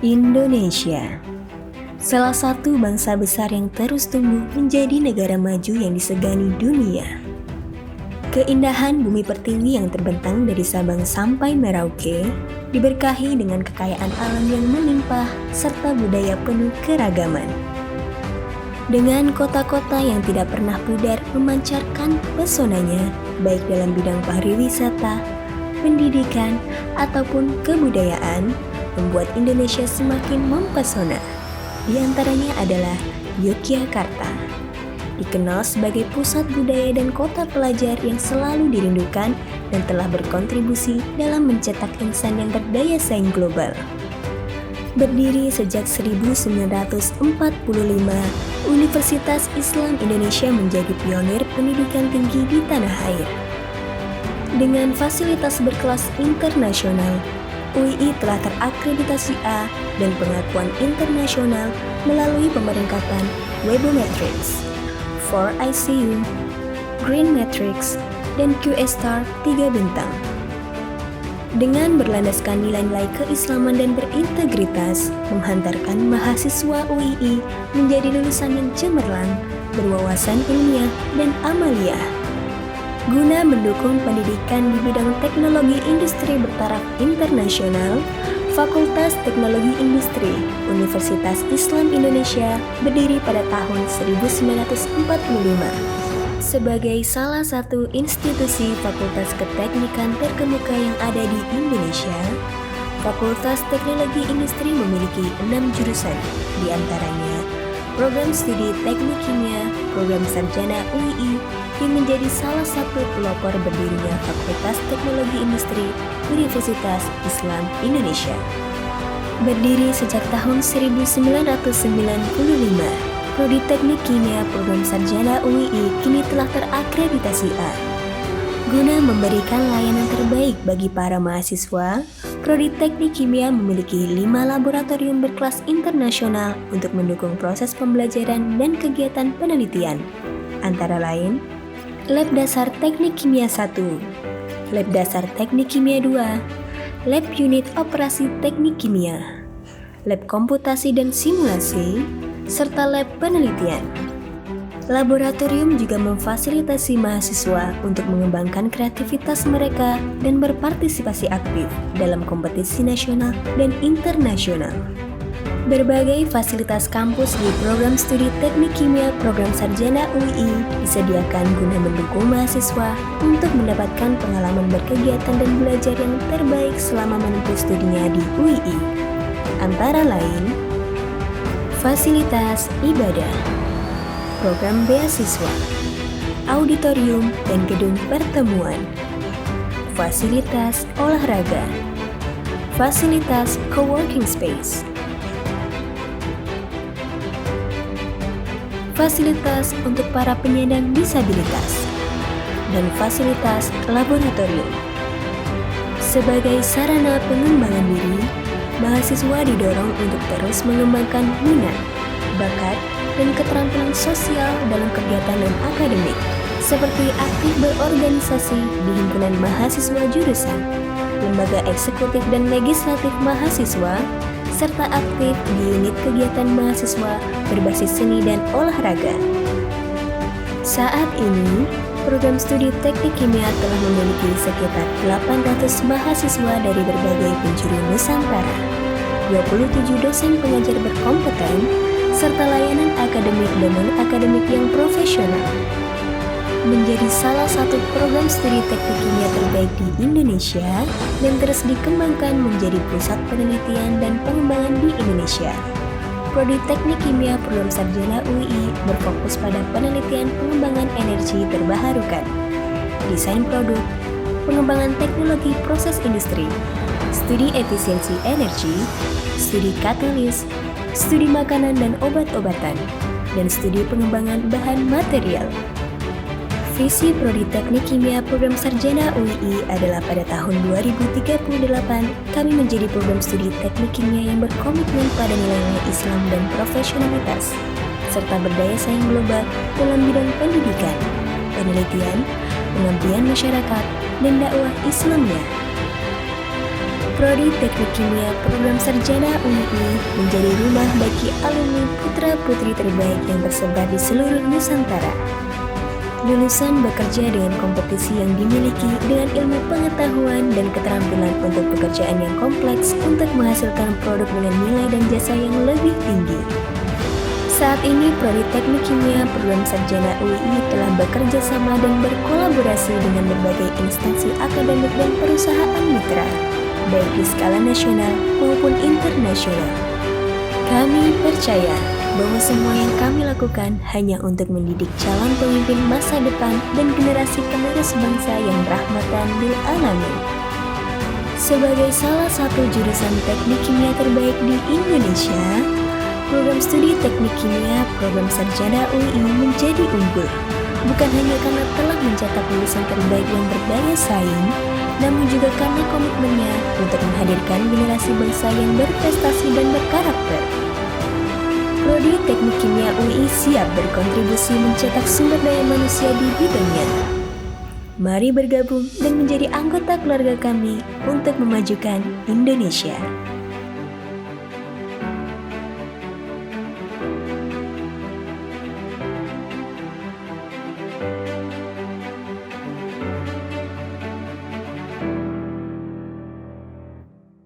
Indonesia, salah satu bangsa besar yang terus tumbuh menjadi negara maju yang disegani dunia. Keindahan bumi pertiwi yang terbentang dari Sabang sampai Merauke diberkahi dengan kekayaan alam yang melimpah serta budaya penuh keragaman. Dengan kota-kota yang tidak pernah pudar memancarkan pesonanya, baik dalam bidang pariwisata, pendidikan, ataupun kebudayaan, membuat Indonesia semakin mempesona. Di antaranya adalah Yogyakarta, dikenal sebagai pusat budaya dan kota pelajar yang selalu dirindukan dan telah berkontribusi dalam mencetak insan yang berdaya saing global. Berdiri sejak 1945, Universitas Islam Indonesia menjadi pionir pendidikan tinggi di tanah air. Dengan fasilitas berkelas internasional, UII telah terakreditasi A dan pengakuan internasional melalui pemeringkatan Webometrics, 4ICU, Green Matrix, dan QS-Star 3 bintang. Dengan berlandaskan nilai-nilai keislaman dan berintegritas, menghantarkan mahasiswa UII menjadi lulusan yang cemerlang, berwawasan ilmiah, dan amaliyah. Guna mendukung pendidikan di bidang teknologi industri bertaraf internasional, Fakultas Teknologi Industri Universitas Islam Indonesia berdiri pada tahun 1945. Sebagai salah satu institusi fakultas keteknikan terkemuka yang ada di Indonesia, Fakultas Teknologi Industri memiliki 6 jurusan, di antaranya program studi teknik kimia, program sarjana UII, yang menjadi salah satu pelopor berdirinya Fakultas Teknologi Industri Universitas Islam Indonesia. Berdiri sejak tahun 1995, Prodi Teknik Kimia Program Sarjana UII kini telah terakreditasi A. Guna memberikan layanan terbaik bagi para mahasiswa, Prodi Teknik Kimia memiliki 5 laboratorium berkelas internasional untuk mendukung proses pembelajaran dan kegiatan penelitian, antara lain Lab Dasar Teknik Kimia 1, Lab Dasar Teknik Kimia 2, Lab Unit Operasi Teknik Kimia, Lab Komputasi dan Simulasi, serta lab penelitian. Laboratorium juga memfasilitasi mahasiswa untuk mengembangkan kreativitas mereka dan berpartisipasi aktif dalam kompetisi nasional dan internasional. Berbagai fasilitas kampus di program studi teknik kimia program sarjana UII disediakan guna mendukung mahasiswa untuk mendapatkan pengalaman berkegiatan dan belajar yang terbaik selama menempuh studinya di UII. Antara lain, fasilitas ibadah, program beasiswa, auditorium dan gedung pertemuan, fasilitas olahraga, fasilitas coworking space, fasilitas untuk para penyandang disabilitas, dan fasilitas laboratorium. Sebagai sarana pengembangan diri, mahasiswa didorong untuk terus mengembangkan minat, bakat, dan keterampilan sosial dalam kegiatan non-akademik, seperti aktif berorganisasi di himpunan mahasiswa jurusan, lembaga eksekutif dan legislatif mahasiswa, serta aktif di unit kegiatan mahasiswa berbasis seni dan olahraga. Saat ini, program studi teknik kimia telah memiliki sekitar 800 mahasiswa dari berbagai penjuru Nusantara, 27 dosen pengajar berkompeten, serta layanan akademik dan non-akademik yang profesional. Menjadi salah satu program studi teknik kimia terbaik di Indonesia dan terus dikembangkan menjadi pusat penelitian dan pengembangan di Indonesia. Prodi Teknik Kimia Program Sarjana UII berfokus pada penelitian pengembangan energi terbarukan, desain produk, pengembangan teknologi proses industri, studi efisiensi energi, studi katalis, studi makanan dan obat-obatan, dan studi pengembangan bahan material. Visi Prodi Teknik Kimia Program Sarjana UII adalah pada tahun 2038 kami menjadi program studi teknik kimia yang berkomitmen pada nilai-nilai Islam dan profesionalitas, serta berdaya saing global dalam bidang pendidikan, penelitian, pengabdian masyarakat, dan dakwah Islamnya. Prodi Teknik Kimia Program Sarjana UII menjadi rumah bagi alumni putra-putri terbaik yang tersebar di seluruh Nusantara. Lulusan bekerja dengan kompetisi yang dimiliki dengan ilmu pengetahuan dan keterampilan untuk pekerjaan yang kompleks untuk menghasilkan produk dengan nilai dan jasa yang lebih tinggi. Saat ini, Prodi Teknik Kimia Program Sarjana UII telah bekerja sama dan berkolaborasi dengan berbagai instansi akademik dan perusahaan mitra, baik di skala nasional maupun internasional. Kami percaya bahwa semua yang kami lakukan hanya untuk mendidik calon pemimpin masa depan dan generasi penerus bangsa yang rahmatan lil alamin. Sebagai salah satu jurusan teknik kimia terbaik di Indonesia, program studi teknik kimia program sarjana UII menjadi unggul, bukan hanya karena telah mencetak lulusan terbaik yang berdaya saing, namun juga karena komitmennya untuk menghadirkan generasi bangsa yang berprestasi dan berkarakter. Prodi Teknik Kimia UII siap berkontribusi mencetak sumber daya manusia di bidangnya. Mari bergabung dan menjadi anggota keluarga kami untuk memajukan Indonesia.